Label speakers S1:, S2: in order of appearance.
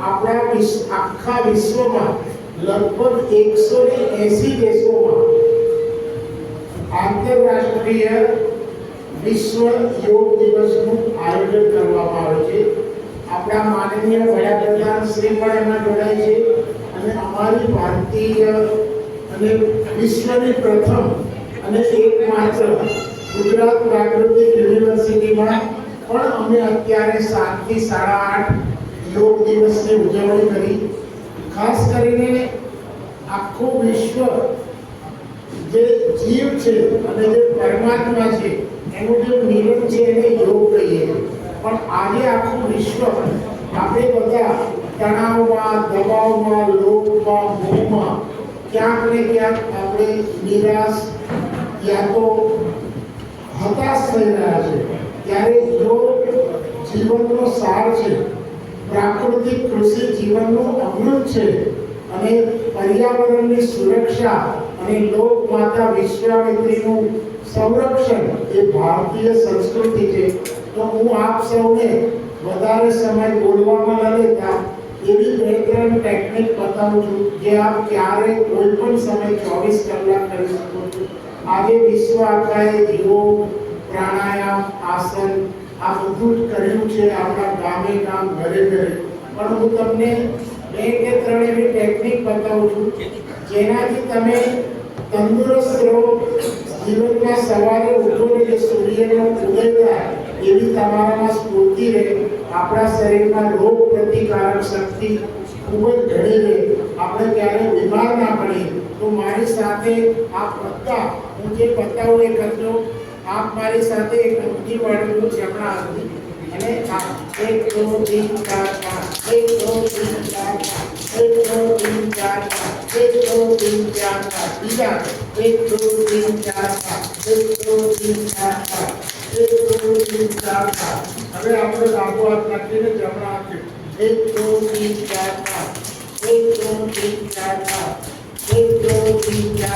S1: આખા વિશ્વમાં લગભગ 180 દેશોમાં આંતરરાષ્ટ્રીય વિશ્વ યોગ દિવસનું આયોજન કરવામાં આવે છે। આપણા માનનીય વડાપ્રધાન શ્રી પણ એમાં જોડાય છે અને અમારી ભારતીય અને વિશ્વની પ્રથમ અને એકમાત્ર ગુજરાત પ્રાકૃતિક યુનિવર્સિટીમાં પણ અમે અત્યારે 7 થી 8:30 યોગ દિવસની ઉજવણી કરી। ખાસ કરીને આખું વિશ્વ જે જીવ છે અને જે પરમાત્મા છે એનું જે મિલન છે એને યોગ કહીએ। પણ આજે આખું વિશ્વ આપણે બધા તણાવમાં, દબાવમાં, લોભમાં, મોહમાં ક્યાંક ને ક્યાંક આપણે નિરાશ યા તો હતાશ થઈ રહ્યા છે। ત્યારે યોગ જીવનનો સાર છે, પ્રાકૃતિક કૃષિ જીવનનું અમૃત છે અને પર્યાવરણની સુરક્ષા અને લોક માતા વિશ્વામિત્રીનું સંરક્ષણ એ ભારતીય સંસ્કૃતિ છે। તો હું આપ સૌને વધારે સમય બોલવામાં ન લેતા એવી 2-3 ટેકનિક બતાવું છું જે આપ ક્યારે કોઈ પણ સમય 24 કલાક કરી શકો છો। આજે વિશ્વ આખાએ યોગ, પ્રાણાયામ, આસન આ બધું જ કર્યું છે આપણા ગામે ગામ, ઘરે ઘરે। પણ હું તમને 2 કે 3 એવી ટેકનિક બતાવું છું જેનાથી તમે તંદુરસ્ત રહો, જીવનમાં સવારે ઉઠો એટલે સૂર્યનો ઉદય થાય એવી તમારામાં સ્ફૂર્તિ રહે, આપણા શરીરમાં રોગ પ્રતિકારક શક્તિ ખૂબ જ ઘણી રહે, આપણે ક્યારેય બીમાર ના પડીએ। તો મારી સાથે આપ બધા હું જે બતાવું એ કરજો। આપ મારી સાથે એક મુઠ્ઠી વાળું જમણા હાથની અને 1 2 3 4 5 1 2 3 4 5 1 2 3 4 5 1 2 3 4 5 બીજા 1 2 3 4 5 1 2 3 4 5 1 2 3 4 5 હવે આપણે ડાબો હાથ નાખીને જમણા હાથે 1 2 3 4 5 1 2 3 4 5 1 2 3 4